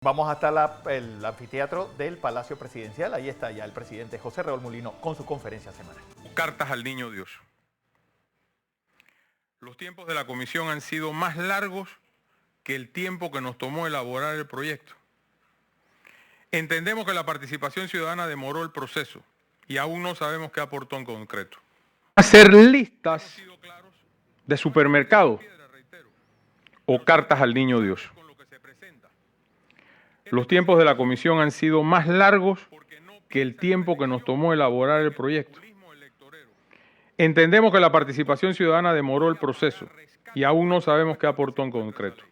Vamos hasta el anfiteatro del Palacio Presidencial. Ahí está ya el presidente José Raúl Mulino con su conferencia semanal. Cartas al Niño Dios. Los tiempos de la comisión han sido más largos que el tiempo que nos tomó elaborar el proyecto. Entendemos que la participación ciudadana demoró el proceso y aún no sabemos qué aportó en concreto. Hacer listas de supermercado o cartas al Niño Dios. Los tiempos de la comisión han sido más largos que el tiempo que nos tomó elaborar el proyecto. Entendemos que la participación ciudadana demoró el proceso y aún no sabemos qué aportó en concreto.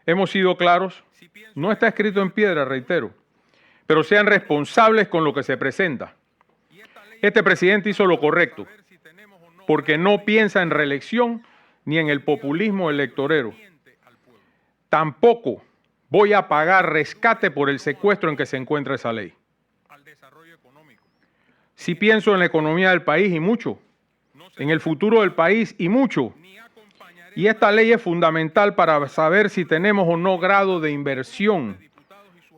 Hemos sido claros, no está escrito en piedra, reitero, pero sean responsables con lo que se presenta. Este presidente hizo lo correcto, porque no piensa en reelección ni en el populismo electorero. Tampoco voy a pagar rescate por el secuestro en que se encuentra esa ley. Sí pienso en la economía del país y mucho, en el futuro del país y mucho. Y esta ley es fundamental para saber si tenemos o no grado de inversión.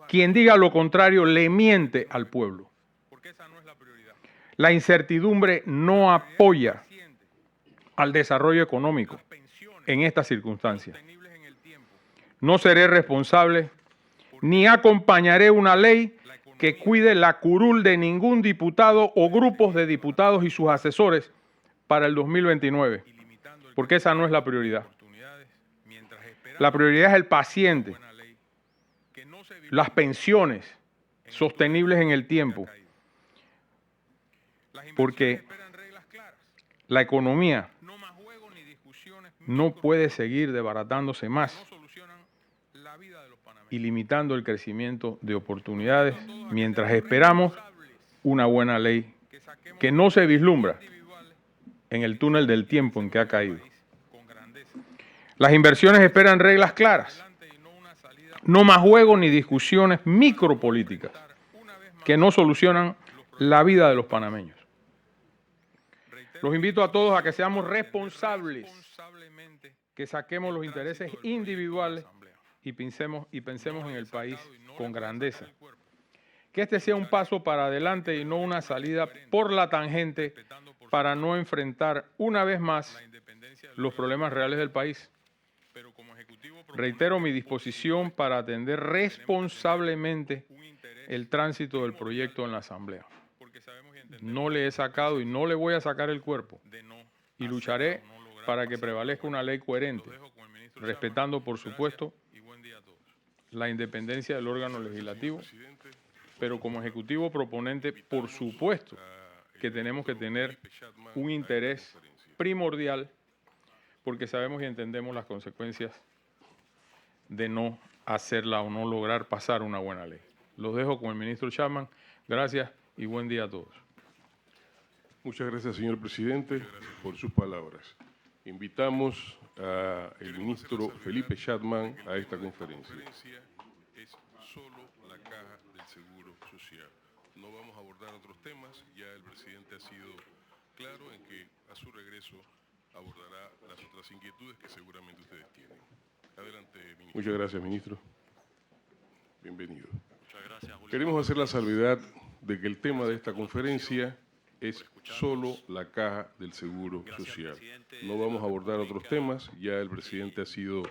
Quien diga lo contrario le miente al pueblo. La incertidumbre no apoya al desarrollo económico en estas circunstancias. No seré responsable ni acompañaré una ley que cuide la curul de ningún diputado o grupos de diputados y sus asesores para el 2029, porque esa no es la prioridad. La prioridad es el paciente, las pensiones sostenibles en el tiempo, porque la economía no puede seguir desbaratándose más y limitando el crecimiento de oportunidades mientras esperamos una buena ley que no se vislumbra en el túnel del tiempo en que ha caído. Las inversiones esperan reglas claras, no más juegos ni discusiones micropolíticas que no solucionan la vida de los panameños. Los invito a todos a que seamos responsables, que saquemos los intereses individuales y pensemos en el país con grandeza. Que este sea un paso para adelante y no una salida por la tangente para no enfrentar una vez más los problemas reales del país. Reitero mi disposición para atender responsablemente el tránsito del proyecto en la Asamblea. No le he sacado y no le voy a sacar el cuerpo y lucharé para que prevalezca una ley coherente, respetando, por supuesto, la independencia del órgano legislativo, pero como ejecutivo proponente, por supuesto, que tenemos que tener un interés primordial porque sabemos y entendemos las consecuencias de no hacerla o no lograr pasar una buena ley. Los dejo con el ministro Chapman. Gracias y buen día a todos. Muchas gracias, señor presidente, por sus palabras. Invitamos al ministro Felipe Chapman a esta conferencia. Es solo la caja del Seguro Social. No vamos a abordar otros temas. Ya el presidente ha sido claro en que a su regreso abordará las otras inquietudes que seguramente ustedes tienen. Adelante, ministro. Muchas gracias, ministro. Bienvenido. Muchas gracias, Julio. Queremos hacer la salvedad de que el tema de esta conferencia es solo la caja del Seguro Social. No vamos a abordar otros temas. Ya el presidente ha sido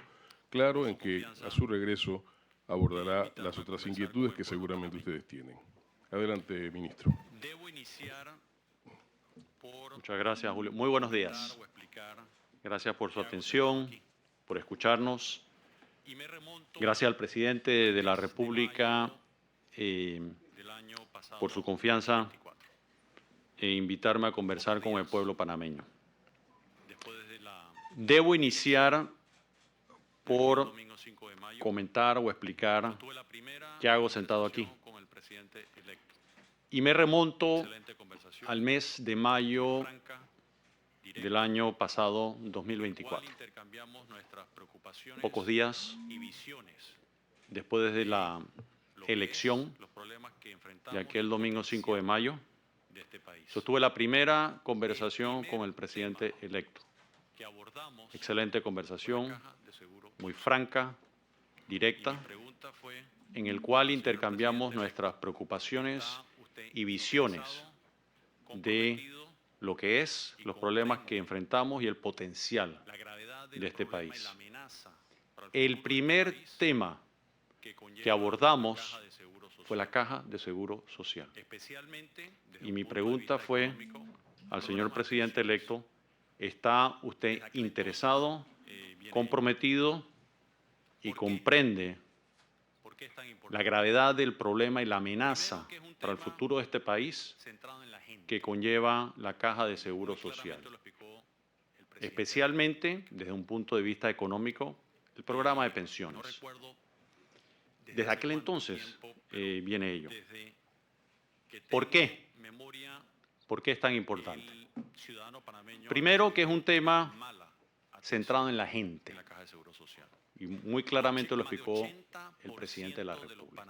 claro en que a su regreso abordará las otras inquietudes que seguramente ustedes tienen. Adelante, ministro. Debo iniciar por... Muchas gracias, Julio. Muy buenos días. Gracias por su atención, por escucharnos. Gracias al presidente de la República por su confianza e invitarme a conversar con el pueblo panameño. Debo iniciar por comentar o explicar qué hago sentado aquí. Y me remonto al mes de mayo del año pasado, 2024. Pocos días después de la elección de aquel domingo 5 de mayo, sostuve la primera conversación con el presidente electo. Excelente conversación, muy franca, directa, en el cual intercambiamos nuestras preocupaciones y visiones de lo que es los problemas que enfrentamos y el potencial de este país. El primer tema que abordamos fue la Caja de Seguro Social. Y mi pregunta fue al señor presidente electo, ¿está usted interesado, comprometido y comprende la gravedad del problema y la amenaza para el futuro de este país que conlleva la Caja de Seguro Social? Especialmente desde un punto de vista económico, el programa de pensiones. Desde aquel entonces viene ello. ¿Por qué? ¿Por qué es tan importante? Primero, que es un tema centrado en la gente. Y muy claramente lo explicó el presidente de la República.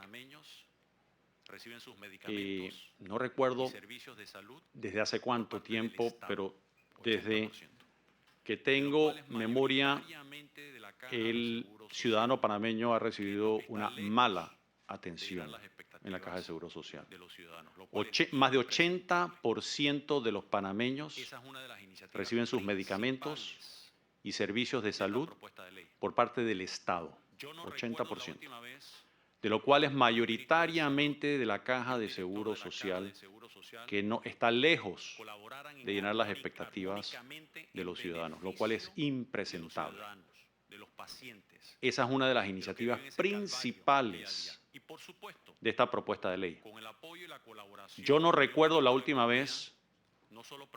No recuerdo desde hace cuánto tiempo, pero desde que tengo memoria, el ciudadano panameño ha recibido una mala atención en la Caja de Seguro Social. Más de 80% de los panameños reciben sus medicamentos y servicios de salud por parte del Estado, 80%, de lo cual es mayoritariamente de la Caja de Seguro Social, que no está lejos de llenar las expectativas de los ciudadanos, lo cual es impresentable. Esa es una de las iniciativas principales de esta propuesta de ley. Yo no recuerdo la última vez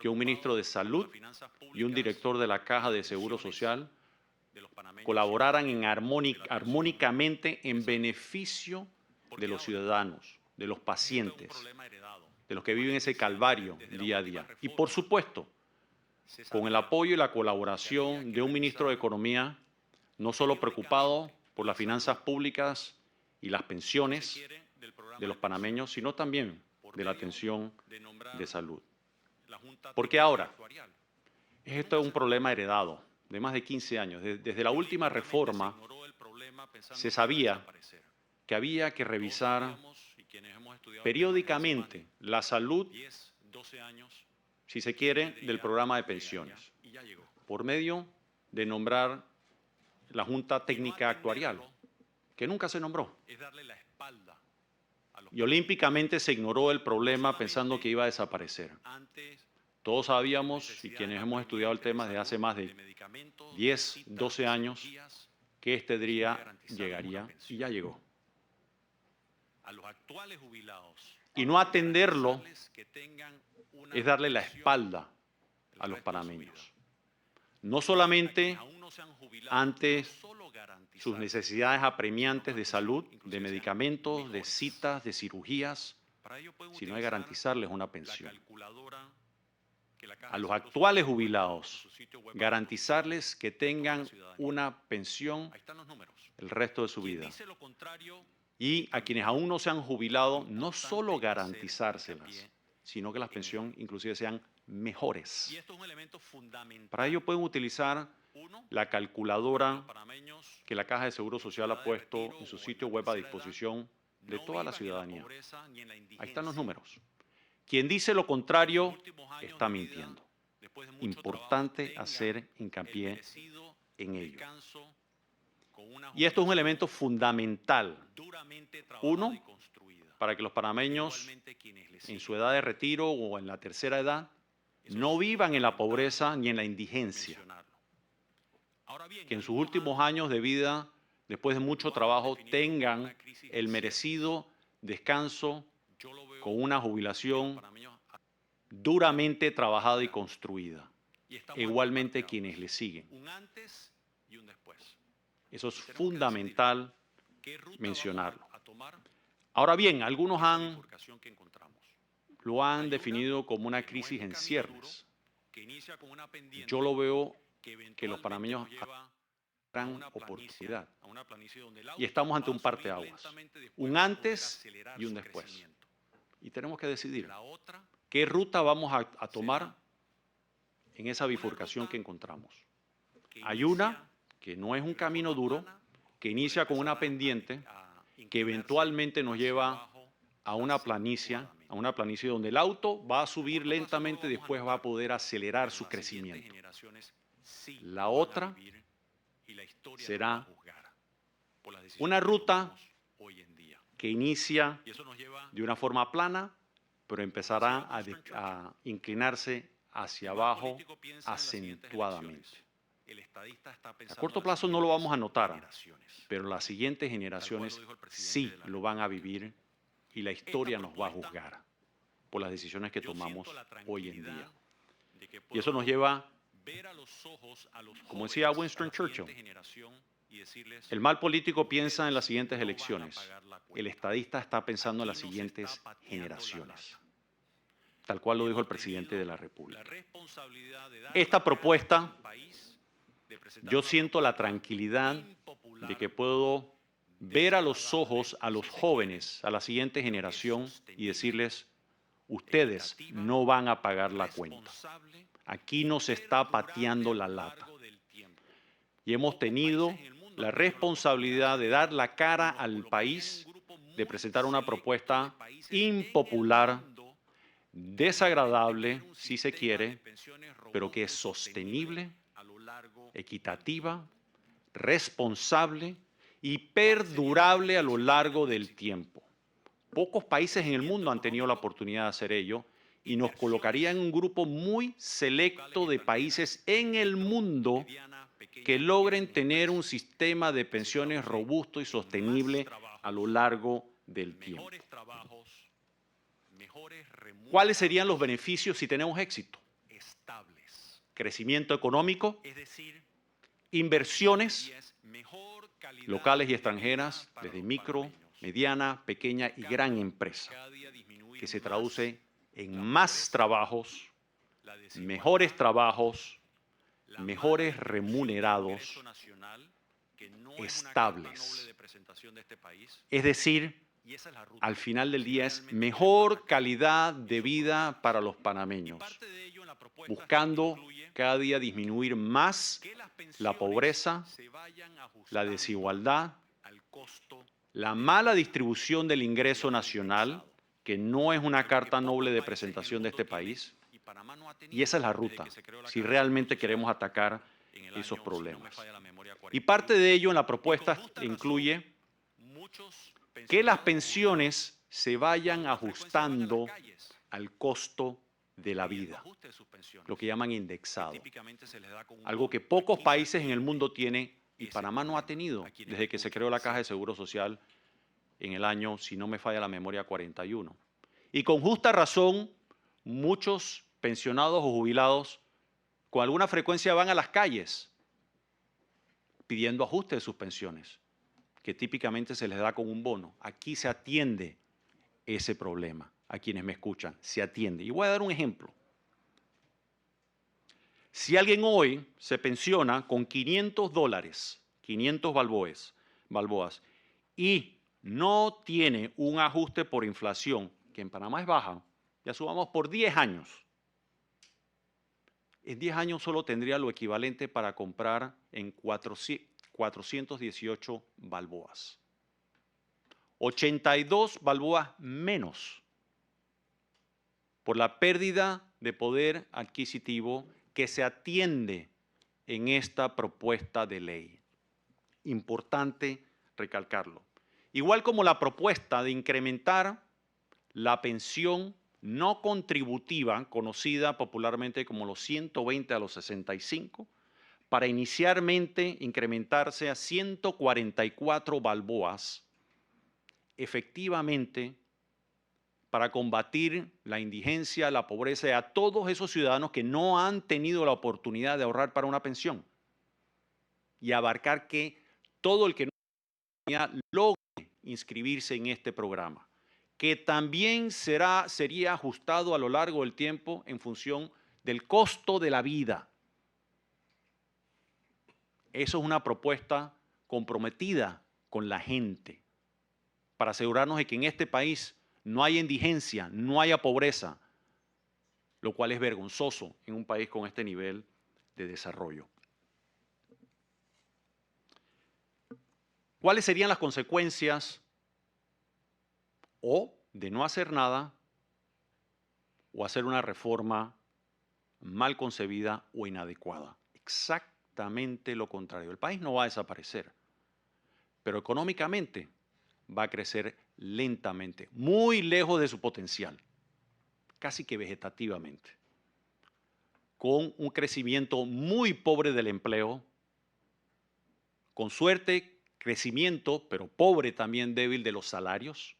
que un ministro de Salud y un director de la Caja de Seguro Social colaboraran armónicamente en beneficio de los ciudadanos, de los pacientes, de los que viven ese calvario día a día. Y por supuesto, con el apoyo y la colaboración de un ministro de Economía, no solo preocupado por las finanzas públicas y las pensiones de los panameños, sino también de la atención de salud. Porque ahora, esto es un problema heredado de más de 15 años. Desde la última reforma se sabía que había que revisar periódicamente la salud, si se quiere, del programa de pensiones, por medio de nombrar la Junta Técnica Actuarial, que nunca se nombró. Y olímpicamente se ignoró el problema pensando que iba a desaparecer. Todos sabíamos, y quienes hemos estudiado el tema desde hace más de 10, 12 años, que este día llegaría y ya llegó. Y no atenderlo es darle la espalda a los panameños. No solamente ante sus necesidades apremiantes de salud, de medicamentos, de citas, de cirugías, sino de garantizarles una pensión. A los actuales jubilados, garantizarles que tengan una pensión el resto de su vida. Y a quienes aún no se han jubilado, no solo garantizárselas, sino que las pensiones inclusive sean mejores. Para ello pueden utilizar la calculadora que la Caja de Seguro Social ha puesto en su sitio web a disposición de toda la ciudadanía. Ahí están los números. Quien dice lo contrario está mintiendo. Importante hacer hincapié en ello. Y esto es un elemento fundamental. Uno, para que los panameños en su edad de retiro o en la tercera edad no vivan en la pobreza ni en la indigencia. Que en sus últimos años de vida, después de mucho trabajo, tengan el merecido descanso con una jubilación duramente trabajada y construida. Igualmente quienes le siguen. Eso es fundamental mencionarlo. Ahora bien, algunos lo han definido como una crisis en ciernes. Yo lo veo que los panameños gran oportunidad. Y estamos ante un parteaguas. Un antes y un después. Y tenemos que decidir qué ruta vamos a tomar en esa bifurcación que encontramos. Hay una que no es un camino duro, que inicia con una pendiente que eventualmente nos lleva a una planicie donde el auto va a subir lentamente y después va a poder acelerar su crecimiento. La otra será una ruta que inicia de una forma plana, pero empezará a inclinarse hacia abajo acentuadamente. A corto plazo no lo vamos a notar, pero las siguientes generaciones sí lo van a vivir y la historia nos va a juzgar por las decisiones que tomamos hoy en día. Y eso nos lleva, como decía Winston Churchill, el mal político piensa en las siguientes elecciones, el estadista está pensando en las siguientes generaciones, tal cual lo dijo el presidente de la República. Esta propuesta, yo siento la tranquilidad de que puedo ver a los ojos a los jóvenes, a la siguiente generación y decirles, ustedes no van a pagar la cuenta. Aquí no se está pateando la lata. Y hemos tenido la responsabilidad de dar la cara al país, de presentar una propuesta impopular, desagradable, si se quiere, pero que es sostenible, equitativa, responsable y perdurable a lo largo del tiempo. Pocos países en el mundo han tenido la oportunidad de hacer ello y nos colocaría en un grupo muy selecto de países en el mundo que logren tener un sistema de pensiones robusto y sostenible a lo largo del tiempo. ¿Cuáles serían los beneficios si tenemos éxito? Crecimiento económico, inversiones locales y extranjeras, desde micro, mediana, pequeña y gran empresa, que se traduce en más trabajos, mejores remunerados, estables. Es decir, al final del día es mejor calidad de vida para los panameños, buscando cada día disminuir más la pobreza, la desigualdad, la mala distribución del ingreso nacional, que no es una carta noble de presentación de este país, y esa es la ruta, si realmente queremos atacar esos problemas. Y parte de ello en la propuesta incluye que las pensiones se vayan ajustando al costo de la vida, lo que llaman indexado, algo que pocos países en el mundo tienen y Panamá no ha tenido desde que se creó la Caja de Seguro Social en el año, si no me falla la memoria, 41. Y con justa razón, muchos pensionados o jubilados con alguna frecuencia van a las calles pidiendo ajuste de sus pensiones, que típicamente se les da con un bono. Aquí se atiende ese problema. A quienes me escuchan, se atiende. Y voy a dar un ejemplo. Si alguien hoy se pensiona con $500, 500 balboas, y no tiene un ajuste por inflación, que en Panamá es baja, ya subamos por 10 años. En 10 años solo tendría lo equivalente para comprar en 418 balboas. 82 balboas menos por la pérdida de poder adquisitivo que se atiende en esta propuesta de ley. Importante recalcarlo. Igual como la propuesta de incrementar la pensión no contributiva, conocida popularmente como los 120 a los 65, para inicialmente incrementarse a 144 balboas, efectivamente, para combatir la indigencia, la pobreza y a todos esos ciudadanos que no han tenido la oportunidad de ahorrar para una pensión y abarcar que todo el que no logre inscribirse en este programa, que también sería ajustado a lo largo del tiempo en función del costo de la vida. Eso es una propuesta comprometida con la gente para asegurarnos de que en este país no haya indigencia, no haya pobreza, lo cual es vergonzoso en un país con este nivel de desarrollo. ¿Cuáles serían las consecuencias o de no hacer nada o hacer una reforma mal concebida o inadecuada. Exactamente lo contrario. El país no va a desaparecer, pero económicamente va a crecer lentamente, muy lejos de su potencial, casi que vegetativamente, con un crecimiento muy pobre del empleo, con suerte, crecimiento, pero pobre también, débil de los salarios.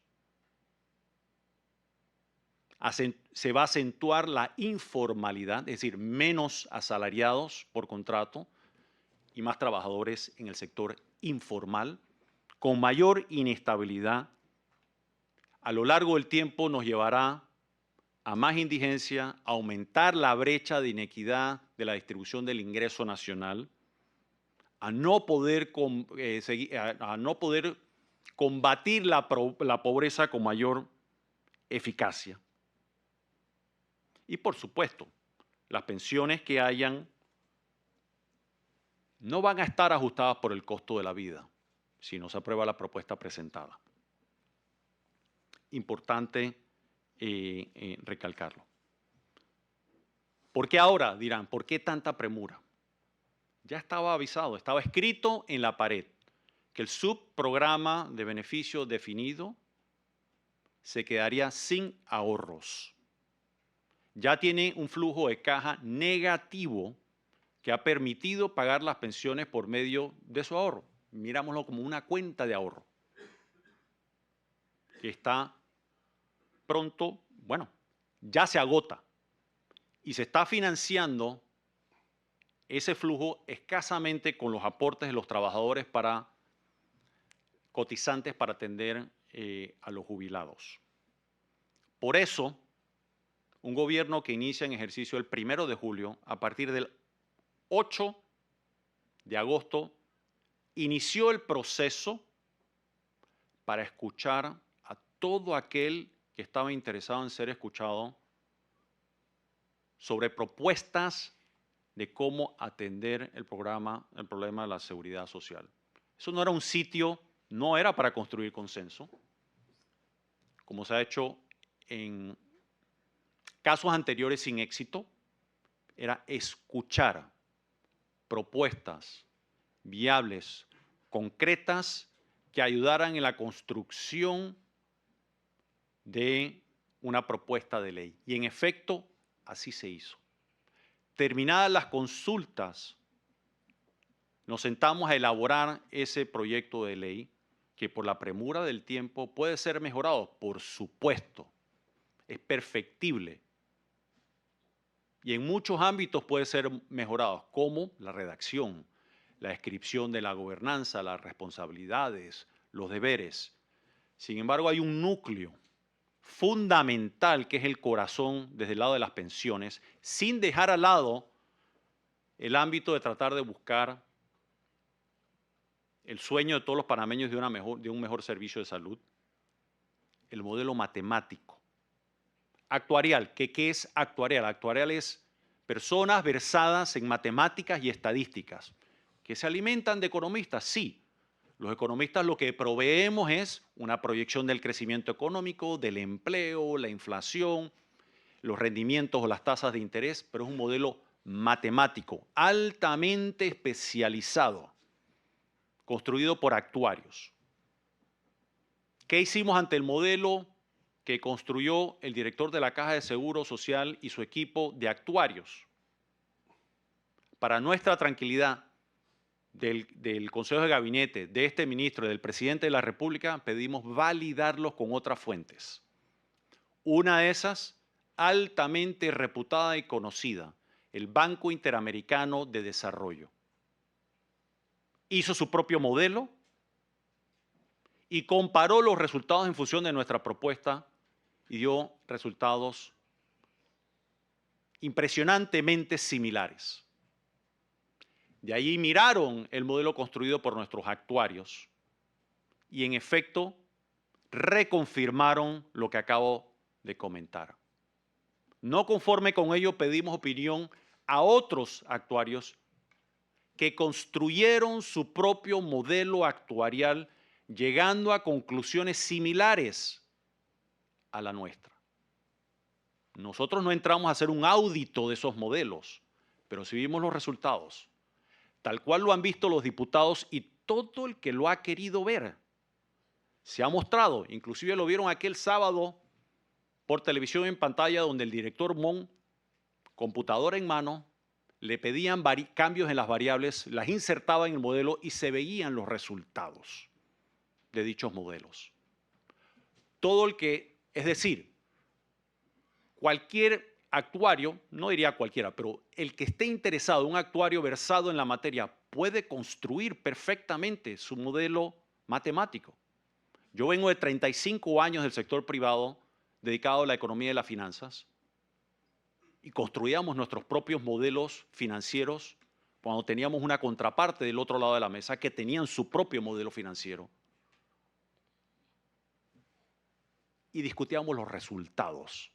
Se va a acentuar la informalidad, es decir, menos asalariados por contrato y más trabajadores en el sector informal, con mayor inestabilidad. A lo largo del tiempo nos llevará a más indigencia, a aumentar la brecha de inequidad de la distribución del ingreso nacional, a no poder combatir la pobreza con mayor eficacia. Y por supuesto, las pensiones que hayan no van a estar ajustadas por el costo de la vida, si no se aprueba la propuesta presentada. Importante recalcarlo. ¿Por qué ahora? Dirán, ¿por qué tanta premura? Ya estaba avisado, estaba escrito en la pared que el subprograma de beneficio definido se quedaría sin ahorros. Ya tiene un flujo de caja negativo que ha permitido pagar las pensiones por medio de su ahorro. Mirámoslo como una cuenta de ahorro que está pronto, bueno, ya se agota y se está financiando ese flujo escasamente con los aportes de los trabajadores cotizantes para atender a los jubilados. Por eso, un gobierno que inicia en ejercicio el 1 de julio, a partir del 8 de agosto, inició el proceso para escuchar a todo aquel que estaba interesado en ser escuchado sobre propuestas de cómo atender el problema de la seguridad social. Eso no era un sitio, no era para construir consenso, como se ha hecho en casos anteriores sin éxito, era escuchar propuestas viables, concretas, que ayudaran en la construcción de una propuesta de ley. Y en efecto, así se hizo. Terminadas las consultas, nos sentamos a elaborar ese proyecto de ley que por la premura del tiempo puede ser mejorado, por supuesto, es perfectible. Y en muchos ámbitos puede ser mejorado, como la redacción, la descripción de la gobernanza, las responsabilidades, los deberes. Sin embargo, hay un núcleo fundamental que es el corazón desde el lado de las pensiones, sin dejar al lado el ámbito de tratar de buscar el sueño de todos los panameños de un mejor servicio de salud, el modelo matemático. Actuarial, ¿qué es actuarial? Actuarial es personas versadas en matemáticas y estadísticas, que se alimentan de economistas, sí. Los economistas lo que proveemos es una proyección del crecimiento económico, del empleo, la inflación, los rendimientos o las tasas de interés, pero es un modelo matemático, altamente especializado, construido por actuarios. ¿Qué hicimos ante el modelo que construyó el director de la Caja de Seguro Social y su equipo de actuarios? Para nuestra tranquilidad, del Consejo de Gabinete, de este ministro y del presidente de la República, pedimos validarlos con otras fuentes. Una de esas, altamente reputada y conocida, el Banco Interamericano de Desarrollo. Hizo su propio modelo y comparó los resultados en función de nuestra propuesta y dio resultados impresionantemente similares. De ahí miraron el modelo construido por nuestros actuarios y en efecto reconfirmaron lo que acabo de comentar. No conforme con ello, pedimos opinión a otros actuarios que construyeron su propio modelo actuarial llegando a conclusiones similares a la nuestra. Nosotros no entramos a hacer un audito de esos modelos, pero sí vimos los resultados, tal cual lo han visto los diputados y todo el que lo ha querido ver. Se ha mostrado, inclusive lo vieron aquel sábado por televisión en pantalla, donde el director Mon, computadora en mano, le pedían cambios en las variables, las insertaba en el modelo y se veían los resultados de dichos modelos. Todo el que, es decir, cualquier actuario, no diría cualquiera, pero el que esté interesado, un actuario versado en la materia, puede construir perfectamente su modelo matemático. Yo vengo de 35 años del sector privado dedicado a la economía y las finanzas y construíamos nuestros propios modelos financieros cuando teníamos una contraparte del otro lado de la mesa que tenían su propio modelo financiero. Y discutíamos los resultados.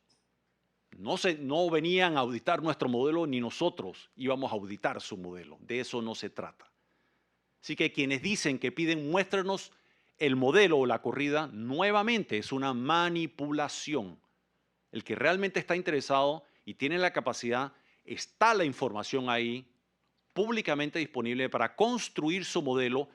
No venían a auditar nuestro modelo ni nosotros íbamos a auditar su modelo. De eso no se trata. Así que quienes dicen que piden muéstrenos el modelo o la corrida, nuevamente es una manipulación. El que realmente está interesado y tiene la capacidad, está la información ahí públicamente disponible para construir su modelo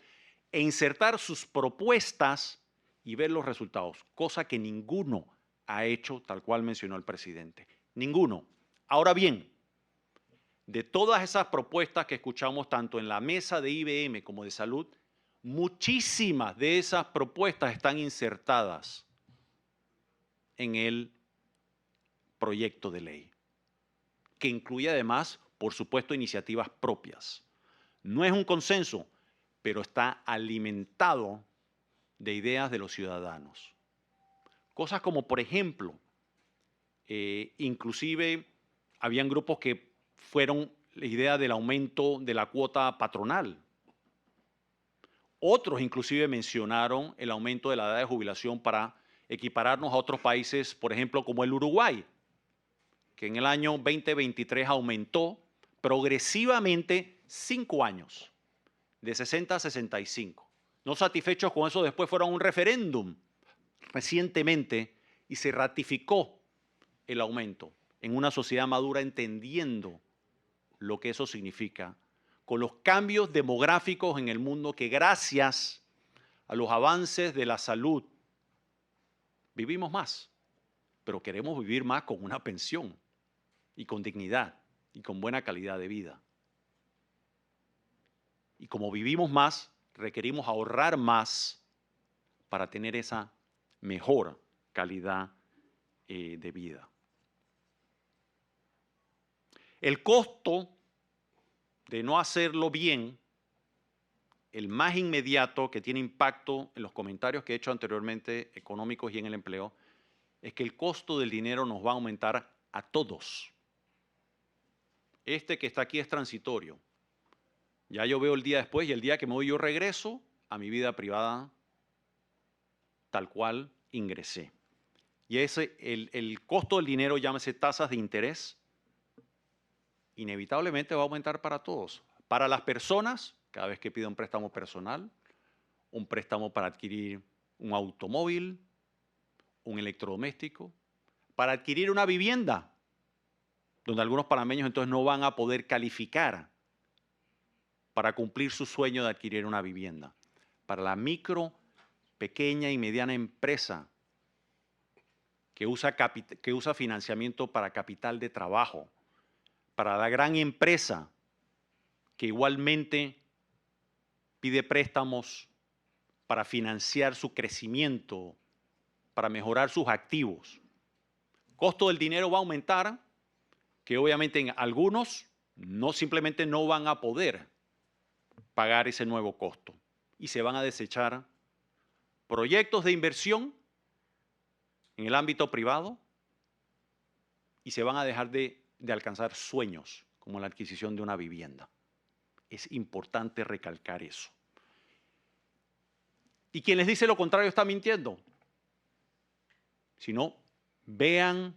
e insertar sus propuestas y ver los resultados, cosa que ninguno ha hecho tal cual mencionó el presidente. Ninguno. Ahora bien, de todas esas propuestas que escuchamos tanto en la mesa de IBM como de salud, muchísimas de esas propuestas están insertadas en el proyecto de ley, que incluye además, por supuesto, iniciativas propias. No es un consenso, pero está alimentado de ideas de los ciudadanos. Cosas como, por ejemplo, inclusive habían grupos que fueron la idea del aumento de la cuota patronal. Otros inclusive mencionaron el aumento de la edad de jubilación para equipararnos a otros países, por ejemplo, como el Uruguay, que en el año 2023 aumentó progresivamente 5 años, de 60 a 65. No satisfechos con eso, después fueron a un referéndum recientemente y se ratificó el aumento en una sociedad madura entendiendo lo que eso significa, con los cambios demográficos en el mundo que gracias a los avances de la salud vivimos más, pero queremos vivir más con una pensión y con dignidad y con buena calidad de vida. Y como vivimos más, requerimos ahorrar más para tener esa mejor calidad de vida. El costo de no hacerlo bien, el más inmediato que tiene impacto en los comentarios que he hecho anteriormente, económicos y en el empleo, es que el costo del dinero nos va a aumentar a todos. Este que está aquí es transitorio. Ya yo veo el día después y el día que me voy yo regreso a mi vida privada tal cual ingresé. Y el costo del dinero, llámese tasas de interés, inevitablemente va a aumentar para todos. Para las personas, cada vez que pida un préstamo personal, un préstamo para adquirir un automóvil, un electrodoméstico, para adquirir una vivienda, donde algunos panameños entonces no van a poder calificar para cumplir su sueño de adquirir una vivienda. Para la micro, pequeña y mediana empresa que usa financiamiento para capital de trabajo, para la gran empresa que igualmente pide préstamos para financiar su crecimiento, para mejorar sus activos. Costo del dinero va a aumentar, que obviamente en algunos simplemente no van a poder pagar ese nuevo costo y se van a desechar proyectos de inversión en el ámbito privado y se van a dejar de alcanzar sueños como la adquisición de una vivienda. Es importante recalcar eso. Y quien les dice lo contrario está mintiendo. Si no, vean,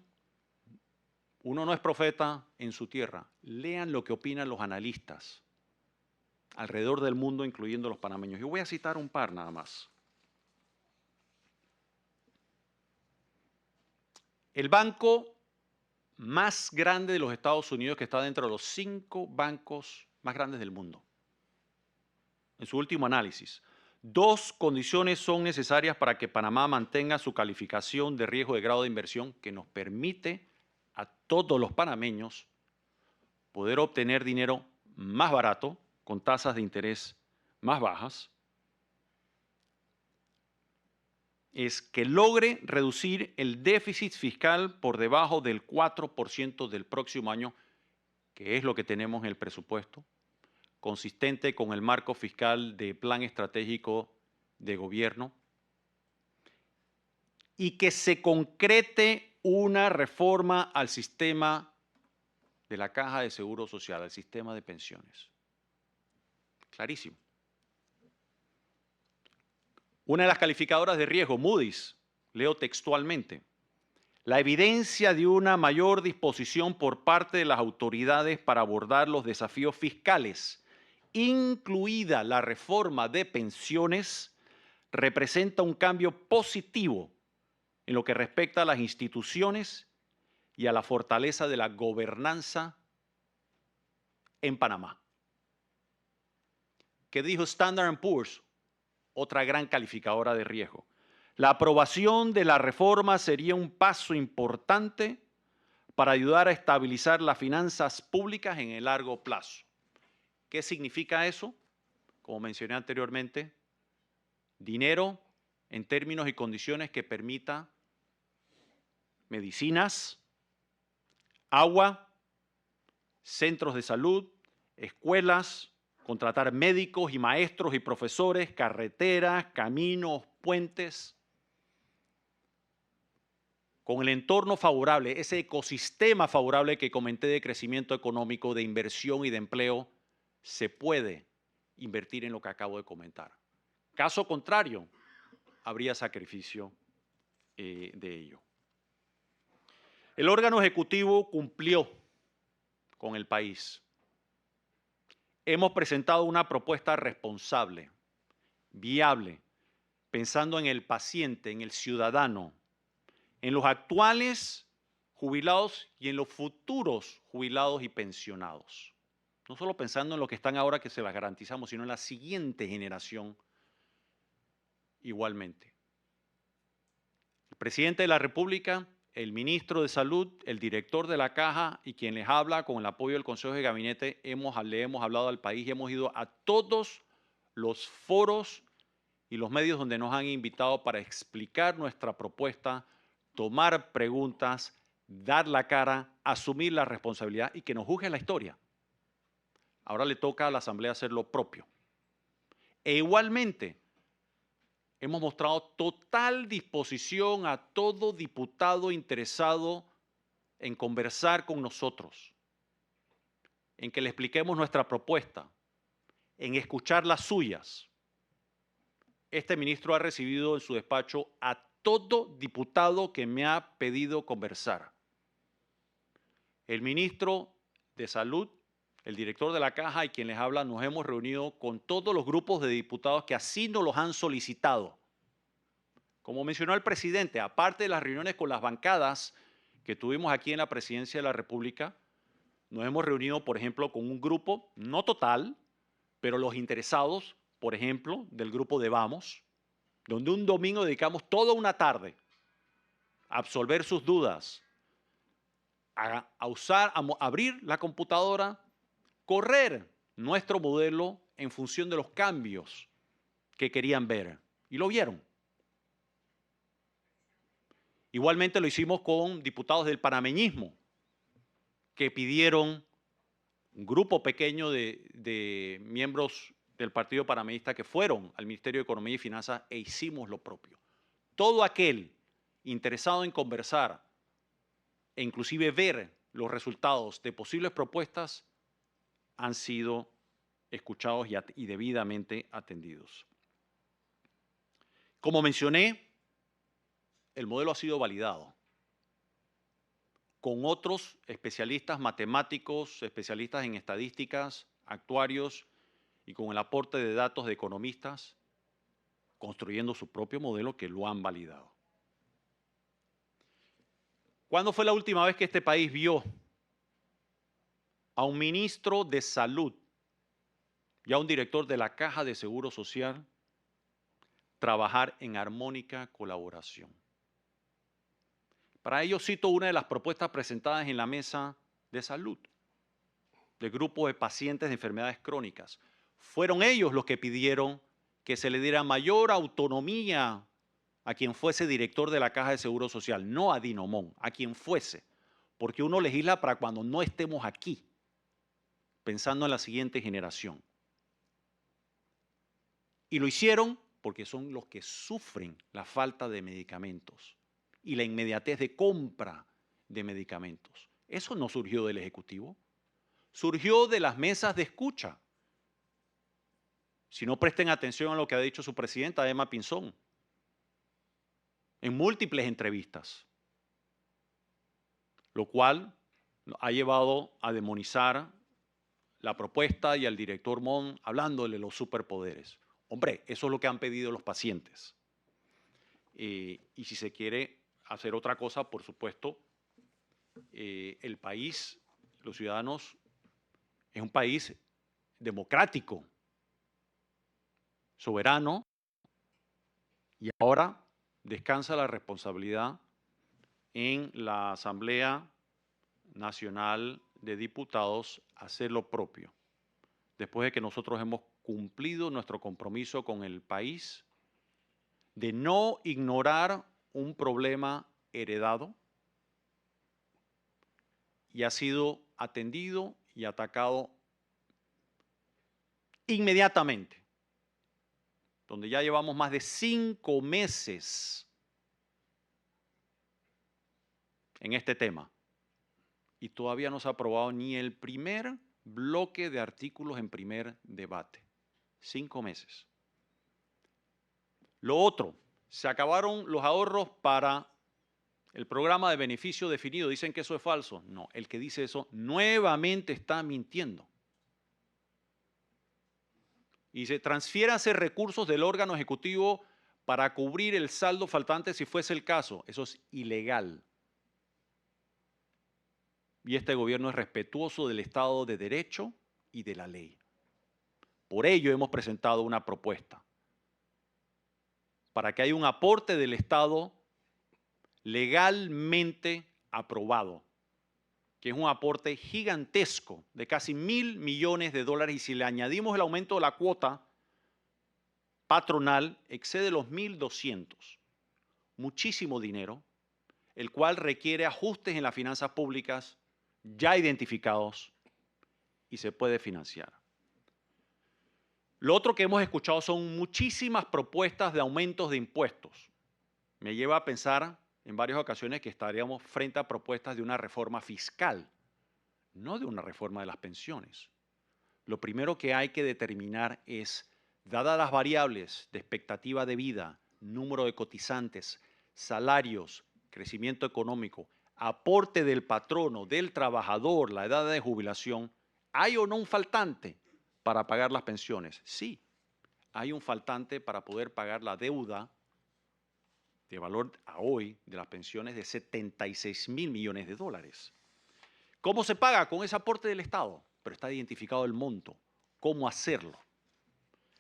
uno no es profeta en su tierra, lean lo que opinan los analistas alrededor del mundo, incluyendo los panameños. Yo voy a citar un par nada más. El banco más grande de los Estados Unidos, que está dentro de los 5 bancos más grandes del mundo. En su último análisis, 2 condiciones son necesarias para que Panamá mantenga su calificación de riesgo de grado de inversión que nos permite a todos los panameños poder obtener dinero más barato con tasas de interés más bajas. Es que logre reducir el déficit fiscal por debajo del 4% del próximo año, que es lo que tenemos en el presupuesto, consistente con el marco fiscal de plan estratégico de gobierno, y que se concrete una reforma al sistema de la Caja de Seguro Social, al sistema de pensiones. Clarísimo. Una de las calificadoras de riesgo, Moody's, leo textualmente, la evidencia de una mayor disposición por parte de las autoridades para abordar los desafíos fiscales, incluida la reforma de pensiones, representa un cambio positivo en lo que respecta a las instituciones y a la fortaleza de la gobernanza en Panamá. ¿Qué dijo Standard & Poor's? Otra gran calificadora de riesgo. La aprobación de la reforma sería un paso importante para ayudar a estabilizar las finanzas públicas en el largo plazo. ¿Qué significa eso? Como mencioné anteriormente, dinero en términos y condiciones que permita medicinas, agua, centros de salud, escuelas, contratar médicos y maestros y profesores, carreteras, caminos, puentes. Con el entorno favorable, ese ecosistema favorable que comenté de crecimiento económico, de inversión y de empleo, se puede invertir en lo que acabo de comentar. Caso contrario, habría sacrificio de ello. El órgano ejecutivo cumplió con el país. Hemos presentado una propuesta responsable, viable, pensando en el paciente, en el ciudadano, en los actuales jubilados y en los futuros jubilados y pensionados. No solo pensando en los que están ahora que se las garantizamos, sino en la siguiente generación igualmente. El presidente de la República, el ministro de Salud, el director de la Caja y quien les habla con el apoyo del Consejo de Gabinete, le hemos hablado al país y hemos ido a todos los foros y los medios donde nos han invitado para explicar nuestra propuesta, tomar preguntas, dar la cara, asumir la responsabilidad y que nos juzgue la historia. Ahora le toca a la Asamblea hacer lo propio. E igualmente, hemos mostrado total disposición a todo diputado interesado en conversar con nosotros, en que le expliquemos nuestra propuesta, en escuchar las suyas. Este ministro ha recibido en su despacho a todo diputado que me ha pedido conversar. El ministro de Salud, el director de la Caja y quien les habla, nos hemos reunido con todos los grupos de diputados que así nos los han solicitado. Como mencionó el presidente, aparte de las reuniones con las bancadas que tuvimos aquí en la Presidencia de la República, nos hemos reunido, por ejemplo, con un grupo, no total, pero los interesados, por ejemplo, del grupo de Vamos, donde un domingo dedicamos toda una tarde a absolver sus dudas, a abrir la computadora, correr nuestro modelo en función de los cambios que querían ver. Y lo vieron. Igualmente lo hicimos con diputados del panameñismo, que pidieron un grupo pequeño de miembros del Partido Panameñista que fueron al Ministerio de Economía y Finanzas e hicimos lo propio. Todo aquel interesado en conversar e inclusive ver los resultados de posibles propuestas han sido escuchados y debidamente atendidos. Como mencioné, el modelo ha sido validado con otros especialistas matemáticos, especialistas en estadísticas, actuarios y con el aporte de datos de economistas, construyendo su propio modelo que lo han validado. ¿Cuándo fue la última vez que este país vio a un ministro de Salud y a un director de la Caja de Seguro Social trabajar en armónica colaboración? Para ello cito una de las propuestas presentadas en la mesa de salud del grupo de pacientes de enfermedades crónicas. Fueron ellos los que pidieron que se le diera mayor autonomía a quien fuese director de la Caja de Seguro Social, no a Dinomón, a quien fuese, porque uno legisla para cuando no estemos aquí, pensando en la siguiente generación. Y lo hicieron porque son los que sufren la falta de medicamentos y la inmediatez de compra de medicamentos. Eso no surgió del Ejecutivo, surgió de las mesas de escucha. Si no, presten atención a lo que ha dicho su presidenta, Emma Pinzón, en múltiples entrevistas, lo cual ha llevado a demonizar la propuesta y al director Mon hablándole de los superpoderes. Hombre, eso es lo que han pedido los pacientes. Y si se quiere hacer otra cosa, por supuesto, el país, los ciudadanos, es un país democrático, soberano, y ahora descansa la responsabilidad en la Asamblea Nacional de Diputados hacer lo propio. Después de que nosotros hemos cumplido nuestro compromiso con el país de no ignorar un problema heredado y ha sido atendido y atacado inmediatamente, donde ya llevamos más de 5 meses en este tema y todavía no se ha aprobado ni el primer bloque de artículos en primer debate. 5 meses. Lo otro, se acabaron los ahorros para el programa de beneficio definido. Dicen que eso es falso. No, el que dice eso nuevamente está mintiendo. Y se transfiéranse recursos del órgano ejecutivo para cubrir el saldo faltante si fuese el caso. Eso es ilegal. Y este gobierno es respetuoso del Estado de Derecho y de la ley. Por ello hemos presentado una propuesta para que haya un aporte del Estado legalmente aprobado, que es un aporte gigantesco de casi $1.000 millones, y si le añadimos el aumento de la cuota patronal, excede los 1.200. Muchísimo dinero, el cual requiere ajustes en las finanzas públicas ya identificados y se puede financiar. Lo otro que hemos escuchado son muchísimas propuestas de aumentos de impuestos. Me lleva a pensar en varias ocasiones que estaríamos frente a propuestas de una reforma fiscal, no de una reforma de las pensiones. Lo primero que hay que determinar es, dadas las variables de expectativa de vida, número de cotizantes, salarios, crecimiento económico, aporte del patrono, del trabajador, la edad de jubilación, ¿hay o no un faltante para pagar las pensiones? Sí, hay un faltante para poder pagar la deuda de valor a hoy de las pensiones de $76.000 millones. ¿Cómo se paga? Con ese aporte del Estado, pero está identificado el monto. ¿Cómo hacerlo?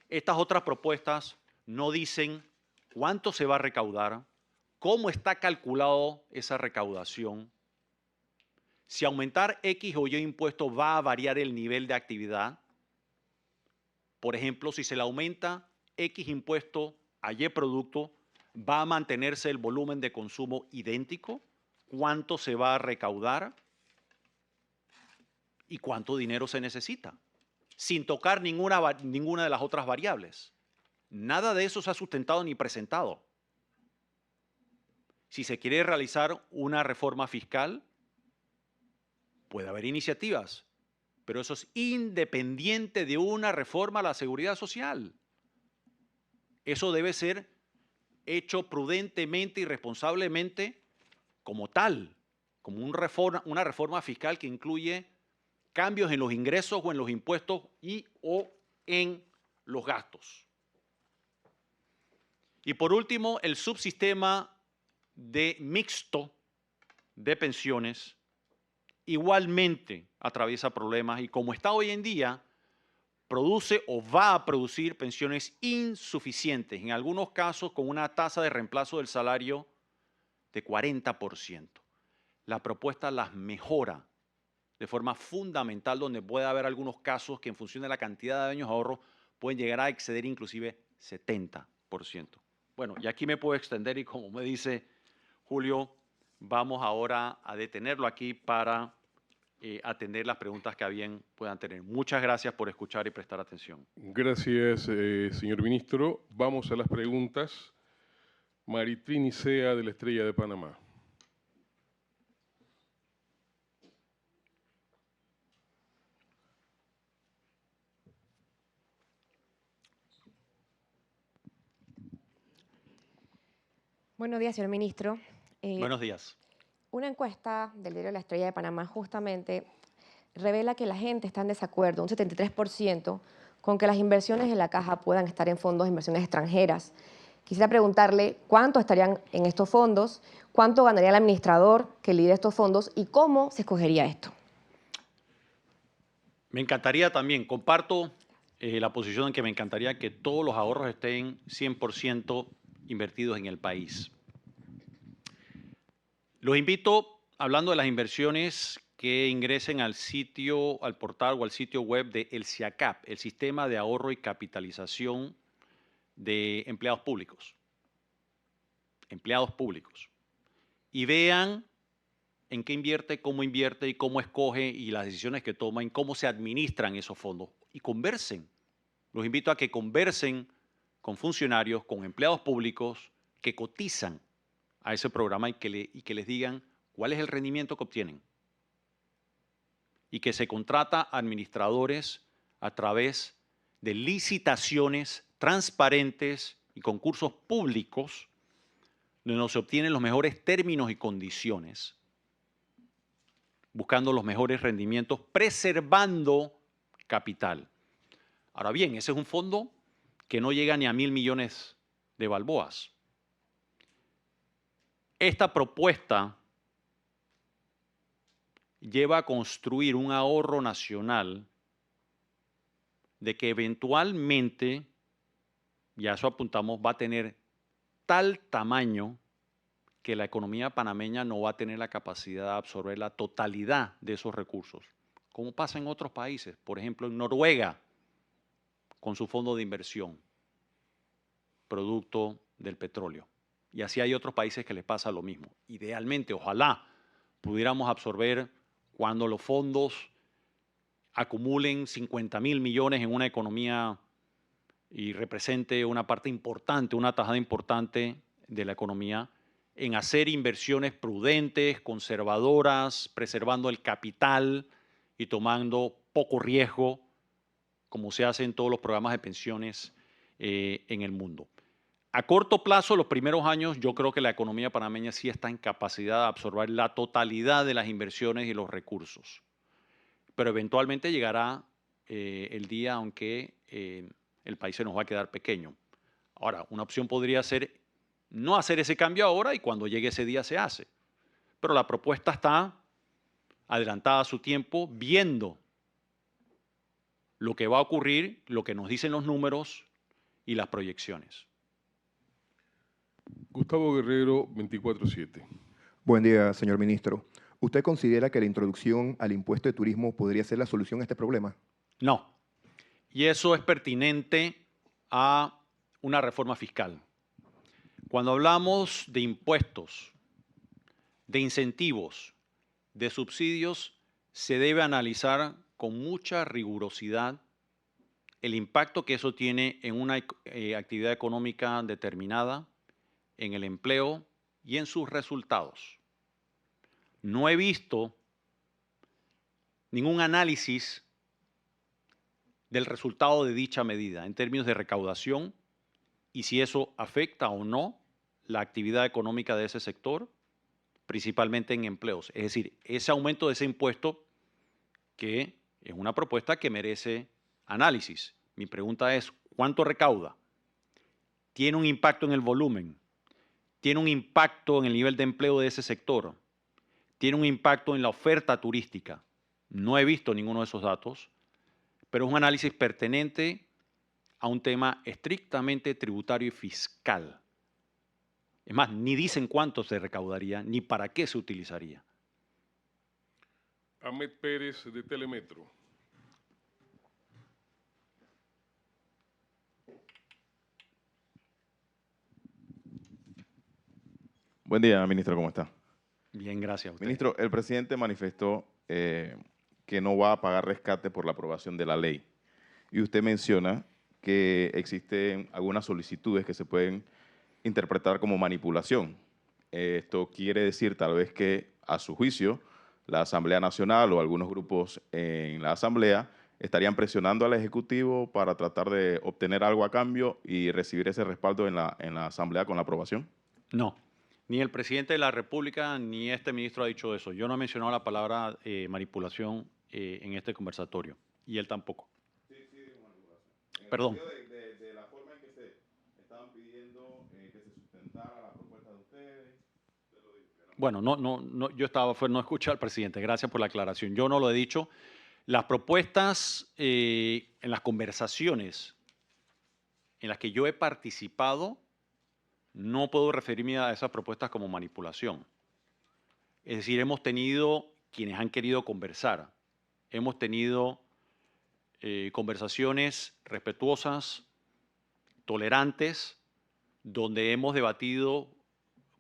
Estas otras propuestas no dicen cuánto se va a recaudar, cómo está calculado esa recaudación, si aumentar X o Y impuesto va a variar el nivel de actividad. Por ejemplo, si se le aumenta X impuesto a Y producto, ¿va a mantenerse el volumen de consumo idéntico? ¿Cuánto se va a recaudar? ¿Y cuánto dinero se necesita? Sin tocar ninguna de las otras variables. Nada de eso se ha sustentado ni presentado. Si se quiere realizar una reforma fiscal, puede haber iniciativas, pero eso es independiente de una reforma a la seguridad social. Eso debe ser hecho prudentemente y responsablemente como tal, como una reforma fiscal que incluye cambios en los ingresos o en los impuestos y o en los gastos. Y por último, el subsistema de mixto de pensiones igualmente atraviesa problemas y como está hoy en día, produce o va a producir pensiones insuficientes, en algunos casos con una tasa de reemplazo del salario de 40%. La propuesta las mejora de forma fundamental, donde puede haber algunos casos que en función de la cantidad de años de ahorro pueden llegar a exceder inclusive 70%. Bueno, y aquí me puedo extender y como me dice Julio, vamos ahora a detenerlo aquí para atender las preguntas que a bien puedan tener. Muchas gracias por escuchar y prestar atención. Gracias, señor ministro. Vamos a las preguntas. Maritrini Sea, de la Estrella de Panamá. Buenos días, señor ministro. Buenos días. Una encuesta del diario La Estrella de Panamá justamente revela que la gente está en desacuerdo, un 73%, con que las inversiones en la caja puedan estar en fondos de inversiones extranjeras. Quisiera preguntarle cuánto estarían en estos fondos, cuánto ganaría el administrador que lidera estos fondos y cómo se escogería esto. Me encantaría también, comparto la posición en que me encantaría que todos los ahorros estén 100% invertidos en el país. Los invito, hablando de las inversiones, que ingresen al sitio, al portal o al sitio web de el SIACAP, el Sistema de Ahorro y Capitalización de Empleados Públicos. Empleados públicos. Y vean en qué invierte, cómo invierte y cómo escoge y las decisiones que toma en cómo se administran esos fondos. Y conversen. Los invito a que conversen con funcionarios, con empleados públicos que cotizan a ese programa y que les digan cuál es el rendimiento que obtienen. Y que se contrata a administradores a través de licitaciones transparentes y concursos públicos donde se obtienen los mejores términos y condiciones, buscando los mejores rendimientos, preservando capital. Ahora bien, ese es un fondo que no llega ni a 1.000 millones de balboas. Esta propuesta lleva a construir un ahorro nacional de que eventualmente, y a eso apuntamos, va a tener tal tamaño que la economía panameña no va a tener la capacidad de absorber la totalidad de esos recursos, como pasa en otros países, por ejemplo en Noruega, con su fondo de inversión, producto del petróleo. Y así hay otros países que les pasa lo mismo. Idealmente, ojalá pudiéramos absorber cuando los fondos acumulen 50.000 millones en una economía y represente una parte importante, una tajada importante de la economía, en hacer inversiones prudentes, conservadoras, preservando el capital y tomando poco riesgo, como se hace en todos los programas de pensiones en el mundo. A corto plazo, los primeros años, yo creo que la economía panameña sí está en capacidad de absorber la totalidad de las inversiones y los recursos. Pero eventualmente llegará el día aunque el país se nos va a quedar pequeño. Ahora, una opción podría ser no hacer ese cambio ahora y cuando llegue ese día se hace. Pero la propuesta está adelantada a su tiempo, viendo lo que va a ocurrir, lo que nos dicen los números y las proyecciones. Gustavo Guerrero, 24/7. Buen día, señor ministro. ¿Usted considera que la introducción al impuesto de turismo podría ser la solución a este problema? No. Y eso es pertinente a una reforma fiscal. Cuando hablamos de impuestos, de incentivos, de subsidios, se debe analizar con mucha rigurosidad el impacto que eso tiene en una actividad económica determinada, en el empleo y en sus resultados. No he visto ningún análisis del resultado de dicha medida en términos de recaudación y si eso afecta o no la actividad económica de ese sector, principalmente en empleos. Es decir, ese aumento de ese impuesto, que es una propuesta que merece análisis. Mi pregunta es, ¿cuánto recauda? ¿Tiene un impacto en el volumen? ¿Tiene un impacto en el nivel de empleo de ese sector? tiene un impacto en la oferta turística. No he visto ninguno de esos datos, pero es un análisis pertinente a un tema estrictamente tributario y fiscal. Es más, ni dicen cuánto se recaudaría, ni para qué se utilizaría. Ahmed Pérez, de Telemetro. Buen día, ministro, ¿cómo está? Bien, gracias a usted. Ministro, el presidente manifestó que no va a pagar rescate por la aprobación de la ley. Y usted menciona que existen algunas solicitudes que se pueden interpretar como manipulación. Esto quiere decir tal vez que, a su juicio, la Asamblea Nacional o algunos grupos en la Asamblea estarían presionando al Ejecutivo para tratar de obtener algo a cambio y recibir ese respaldo en la Asamblea con la aprobación. No, ni el presidente de la República ni este ministro ha dicho eso. Yo no he mencionado la palabra manipulación en este conversatorio, y él tampoco. Sí, manipulación. Perdón. De la forma en que se estaban pidiendo que se sustentara la propuesta de ustedes. Bueno, no, yo no escuché al presidente. Gracias por la aclaración. Yo no lo he dicho. Las propuestas en las conversaciones en las que yo he participado, no puedo referirme a esas propuestas como manipulación. Es decir, hemos tenido quienes han querido conversar. Hemos tenido conversaciones respetuosas, tolerantes, donde hemos debatido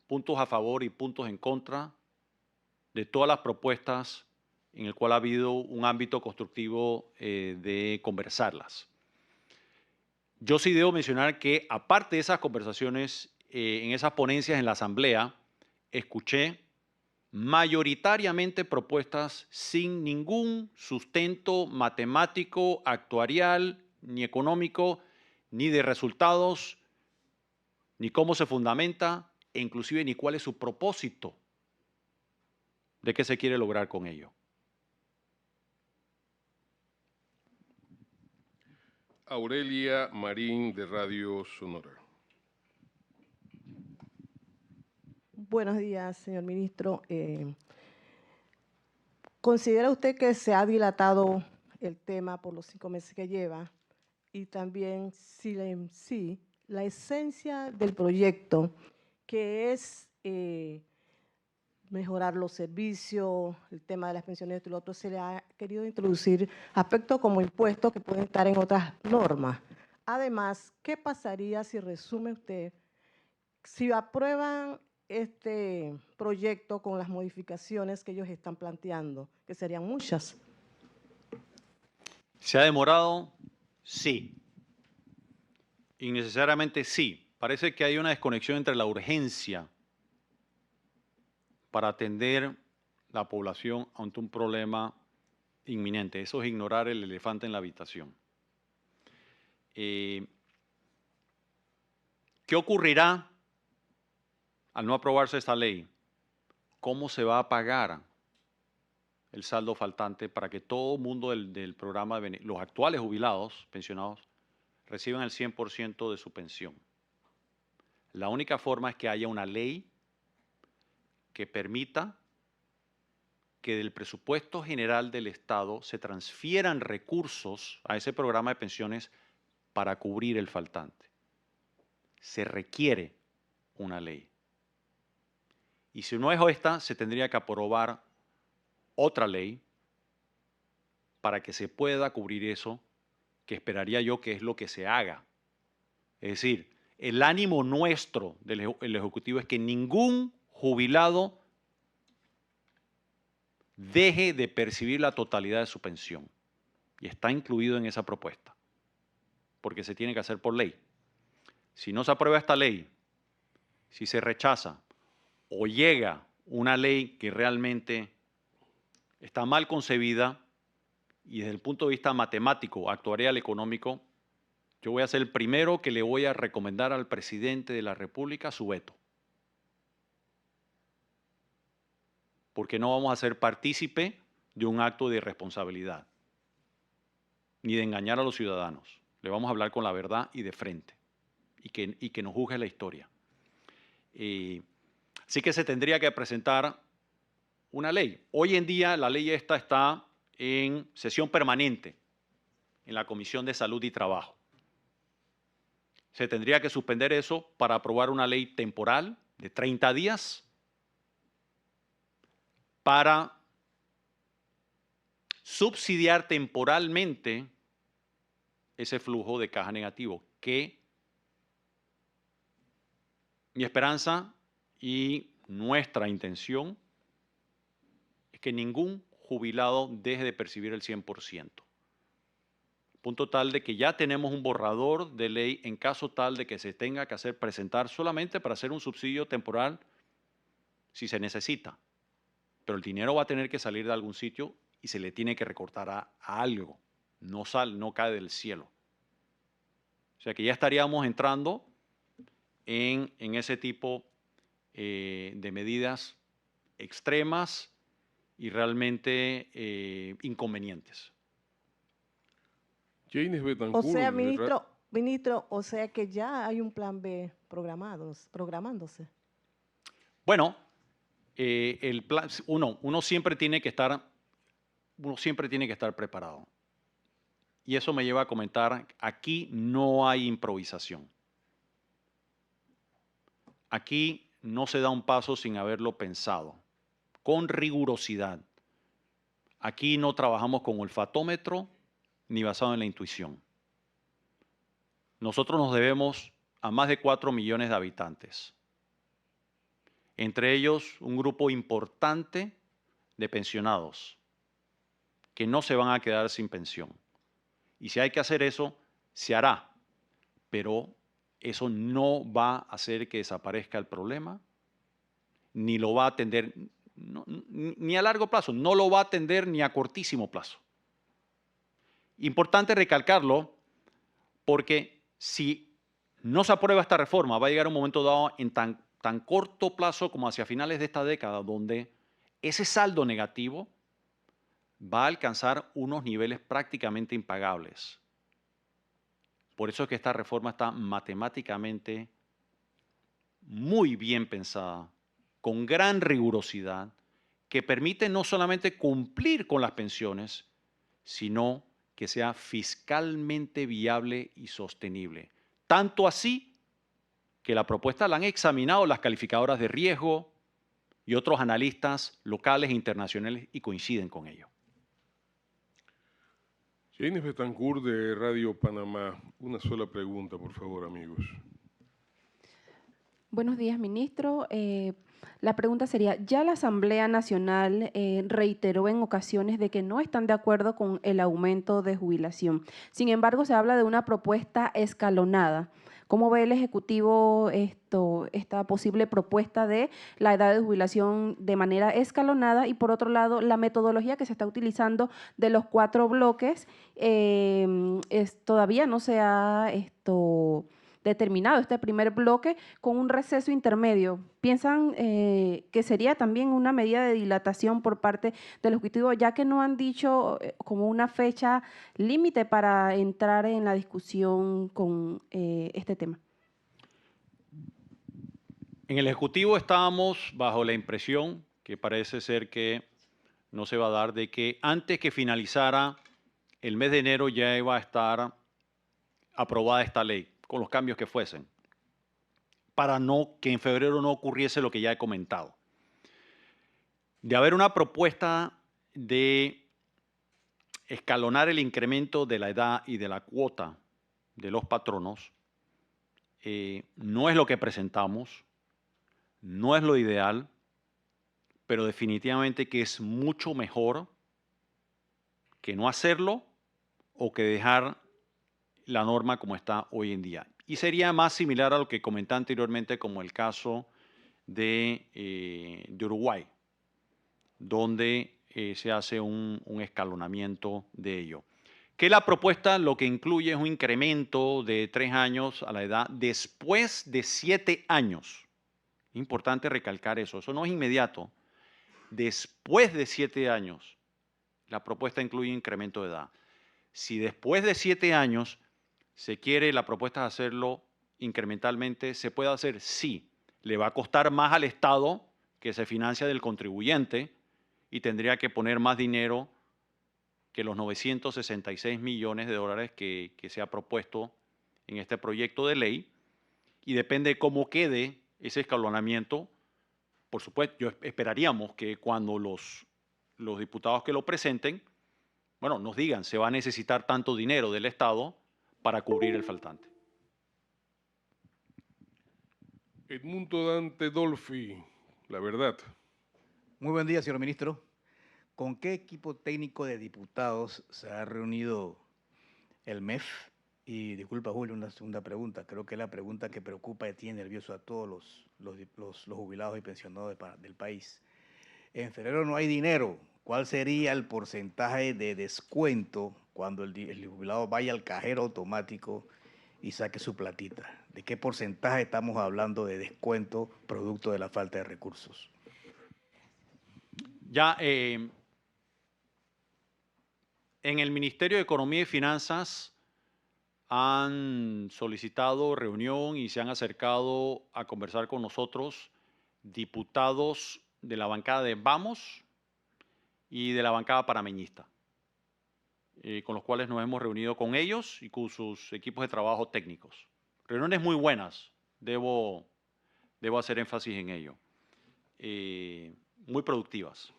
puntos a favor y puntos en contra de todas las propuestas en el cual ha habido un ámbito constructivo de conversarlas. Yo sí debo mencionar que, aparte de esas conversaciones, en esas ponencias en la Asamblea, escuché mayoritariamente propuestas sin ningún sustento matemático, actuarial, ni económico, ni de resultados, ni cómo se fundamenta, e inclusive ni cuál es su propósito de qué se quiere lograr con ello. Aurelia Marín, de Radio Sonora. Buenos días, señor ministro. ¿Considera usted que se ha dilatado el tema por los 5 meses que lleva? Y también, si la esencia del proyecto, que es mejorar los servicios, el tema de las pensiones y lo otro, se le ha querido introducir aspectos como impuestos que pueden estar en otras normas. Además, ¿qué pasaría si resume usted, si aprueban este proyecto con las modificaciones que ellos están planteando, que serían muchas? ¿Se ha demorado? Sí. Innecesariamente sí. Parece que hay una desconexión entre la urgencia para atender la población ante un problema inminente. Eso es ignorar el elefante en la habitación. ¿Qué ocurrirá al no aprobarse esta ley? ¿Cómo se va a pagar el saldo faltante para que todo el mundo del programa, los actuales jubilados, pensionados, reciban el 100% de su pensión? La única forma es que haya una ley que permita que del presupuesto general del Estado se transfieran recursos a ese programa de pensiones para cubrir el faltante. Se requiere una ley. Y si no es esta, se tendría que aprobar otra ley para que se pueda cubrir eso, que esperaría yo que es lo que se haga. Es decir, el ánimo nuestro del Ejecutivo es que ningún jubilado deje de percibir la totalidad de su pensión. Y está incluido en esa propuesta, porque se tiene que hacer por ley. Si no se aprueba esta ley, si se rechaza o llega una ley que realmente está mal concebida y desde el punto de vista matemático, actuarial, económico, yo voy a ser el primero que le voy a recomendar al presidente de la República su veto. Porque no vamos a ser partícipe de un acto de irresponsabilidad, ni de engañar a los ciudadanos. Le vamos a hablar con la verdad y de frente, y que nos juzgue la historia. Así que se tendría que presentar una ley. Hoy en día la ley esta está en sesión permanente en la Comisión de Salud y Trabajo. Se tendría que suspender eso para aprobar una ley temporal de 30 días para subsidiar temporalmente ese flujo de caja negativo, que mi esperanza y nuestra intención es que ningún jubilado deje de percibir el 100%. Punto tal de que ya tenemos un borrador de ley en caso tal de que se tenga que presentar solamente para hacer un subsidio temporal si se necesita. Pero el dinero va a tener que salir de algún sitio y se le tiene que recortar a algo. No cae del cielo. O sea que ya estaríamos entrando en ese tipo de medidas extremas y realmente inconvenientes. Janes Betancourt. O sea, ministro, o sea que ya hay un plan B programándose. Bueno, el plan, uno siempre tiene que estar preparado. Y eso me lleva a comentar, aquí no hay improvisación. Aquí no se da un paso sin haberlo pensado, con rigurosidad. Aquí no trabajamos con olfatómetro ni basado en la intuición. Nosotros nos debemos a más de 4 millones de habitantes. Entre ellos, un grupo importante de pensionados que no se van a quedar sin pensión. Y si hay que hacer eso, se hará. Pero eso no va a hacer que desaparezca el problema, ni lo va a atender, ni a largo plazo, no lo va a atender ni a cortísimo plazo. Importante recalcarlo, porque si no se aprueba esta reforma, va a llegar un momento dado en tan corto plazo como hacia finales de esta década, donde ese saldo negativo va a alcanzar unos niveles prácticamente impagables. Por eso es que esta reforma está matemáticamente muy bien pensada, con gran rigurosidad, que permite no solamente cumplir con las pensiones, sino que sea fiscalmente viable y sostenible. Tanto así que la propuesta la han examinado las calificadoras de riesgo y otros analistas locales e internacionales y coinciden con ello. Janes Betancourt de Radio Panamá. Una sola pregunta, por favor, amigos. Buenos días, ministro. La pregunta sería, ya la Asamblea Nacional reiteró en ocasiones de que no están de acuerdo con el aumento de jubilación. Sin embargo, se habla de una propuesta escalonada. ¿Cómo ve el Ejecutivo esta posible propuesta de la edad de jubilación de manera escalonada? Y por otro lado, la metodología que se está utilizando de los 4 bloques todavía no se ha determinado este primer bloque con un receso intermedio. ¿Piensan que sería también una medida de dilatación por parte del Ejecutivo, ya que no han dicho como una fecha límite para entrar en la discusión con este tema? En el Ejecutivo estábamos bajo la impresión, que parece ser que no se va a dar, de que antes que finalizara el mes de enero ya iba a estar aprobada esta ley, con los cambios que fuesen, para que en febrero no ocurriese lo que ya he comentado. De haber una propuesta de escalonar el incremento de la edad y de la cuota de los patronos, no es lo que presentamos, no es lo ideal, pero definitivamente que es mucho mejor que no hacerlo o que dejar la norma como está hoy en día. Y sería más similar a lo que comenté anteriormente como el caso de Uruguay, donde se hace un escalonamiento de ello. Que la propuesta lo que incluye es un incremento de 3 años a la edad después de 7 años. Importante recalcar eso no es inmediato. Después de 7 años, la propuesta incluye incremento de edad. Si después de 7 años se quiere, la propuesta es hacerlo incrementalmente, ¿se puede hacer? Sí. Le va a costar más al Estado, que se financia del contribuyente, y tendría que poner más dinero que los 966 millones de dólares que se ha propuesto en este proyecto de ley. Y depende de cómo quede ese escalonamiento. Por supuesto, esperaríamos que cuando los diputados que lo presenten, bueno, nos digan, se va a necesitar tanto dinero del Estado para cubrir el faltante. Edmundo Dante Dolfi, La Verdad. Muy buen día, señor ministro. ¿Con qué equipo técnico de diputados se ha reunido el MEF? Y disculpa, Julio, una segunda pregunta. Creo que es la pregunta que preocupa y tiene nervioso a todos los jubilados y pensionados del país. En febrero no hay dinero. ¿Cuál sería el porcentaje de descuento cuando el jubilado vaya al cajero automático y saque su platita? ¿De qué porcentaje estamos hablando de descuento producto de la falta de recursos? Ya en el Ministerio de Economía y Finanzas han solicitado reunión y se han acercado a conversar con nosotros diputados de la bancada de Vamos y de la bancada panameñista, con los cuales nos hemos reunido con ellos y con sus equipos de trabajo técnicos. Reuniones muy buenas, debo hacer énfasis en ello, muy productivas.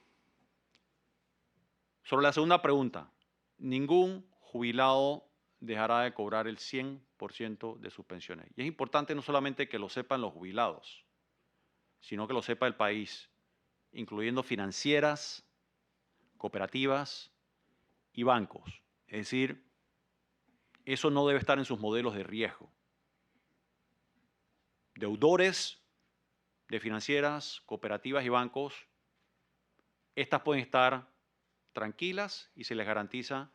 Sobre la segunda pregunta, ningún jubilado dejará de cobrar el 100% de sus pensiones. Y es importante no solamente que lo sepan los jubilados, sino que lo sepa el país, incluyendo financieras, cooperativas y bancos. Es decir, eso no debe estar en sus modelos de riesgo. Deudores de financieras, cooperativas y bancos, estas pueden estar tranquilas y se les garantiza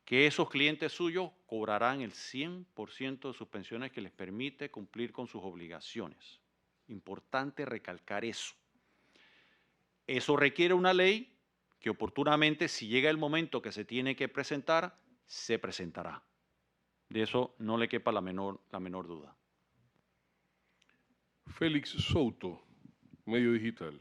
que esos clientes suyos cobrarán el 100% de sus pensiones que les permite cumplir con sus obligaciones. Importante recalcar eso. Eso requiere una ley que oportunamente, si llega el momento que se tiene que presentar, se presentará. De eso no le quepa la menor duda. Félix Souto, Medio Digital.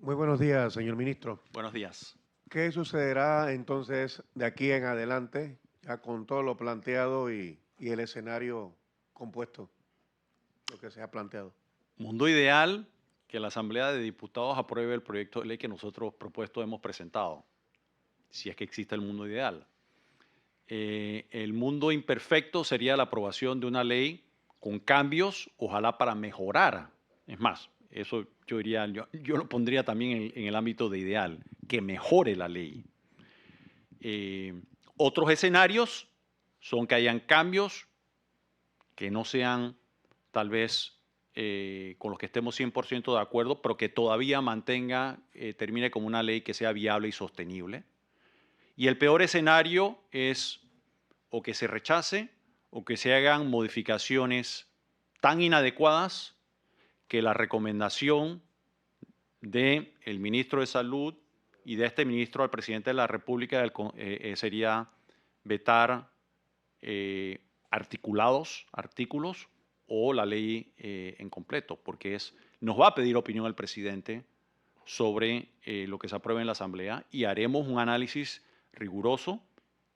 Muy buenos días, señor ministro. Buenos días. ¿Qué sucederá entonces de aquí en adelante, ya con todo lo planteado y el escenario compuesto, lo que se ha planteado? Mundo ideal, que la Asamblea de Diputados apruebe el proyecto de ley que nosotros hemos presentado, si es que existe el mundo ideal. El mundo imperfecto sería la aprobación de una ley con cambios, ojalá para mejorar. Es más, eso yo lo pondría también en el ámbito de ideal, que mejore la ley. Otros escenarios son que hayan cambios que no sean tal vez con los que estemos 100% de acuerdo, pero que todavía termine como una ley que sea viable y sostenible. Y el peor escenario es o que se rechace o que se hagan modificaciones tan inadecuadas que la recomendación del ministro de Salud y de este ministro al presidente de la República sería vetar artículos o la ley en completo, porque nos va a pedir opinión al presidente sobre lo que se apruebe en la Asamblea y haremos un análisis riguroso,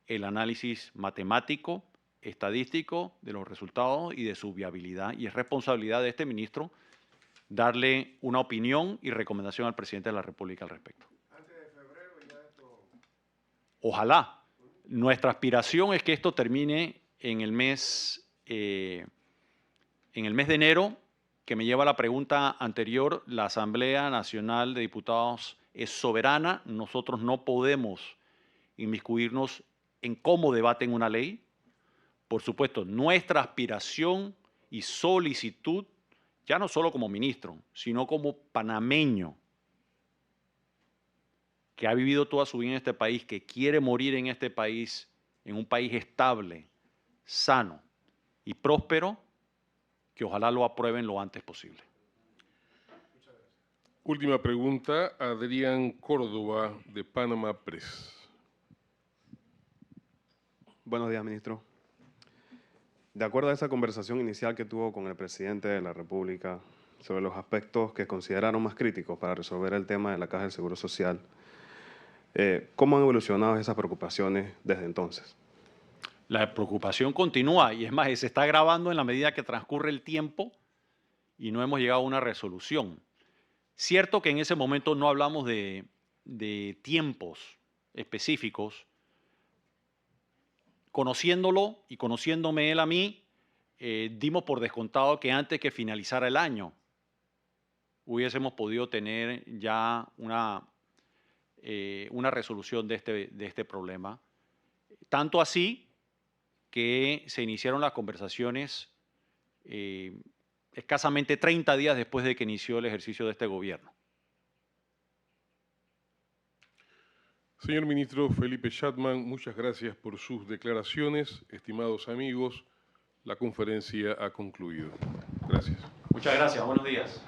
el análisis matemático, estadístico de los resultados y de su viabilidad, y es responsabilidad de este ministro darle una opinión y recomendación al presidente de la República al respecto. ¿Antes de febrero ya esto? Ojalá. Nuestra aspiración es que esto termine en el mes de enero, que me lleva a la pregunta anterior. La Asamblea Nacional de Diputados es soberana. Nosotros no podemos inmiscuirnos en cómo debaten una ley. Por supuesto, nuestra aspiración y solicitud, ya no solo como ministro, sino como panameño, que ha vivido toda su vida en este país, que quiere morir en este país, en un país estable, sano y próspero, que ojalá lo aprueben lo antes posible. Última pregunta, Adrián Córdoba, de Panama Press. Buenos días, ministro. De acuerdo a esa conversación inicial que tuvo con el presidente de la República sobre los aspectos que consideraron más críticos para resolver el tema de la Caja del Seguro Social, ¿cómo han evolucionado esas preocupaciones desde entonces? La preocupación continúa y es más, se está agravando en la medida que transcurre el tiempo y no hemos llegado a una resolución. Cierto que en ese momento no hablamos de tiempos específicos. Conociéndolo y conociéndome él a mí, dimos por descontado que antes que finalizara el año hubiésemos podido tener ya una resolución de este problema. Tanto así que se iniciaron las conversaciones escasamente 30 días después de que inició el ejercicio de este gobierno. Señor ministro Felipe Shatman, muchas gracias por sus declaraciones. Estimados amigos, la conferencia ha concluido. Gracias. Muchas gracias. Buenos días.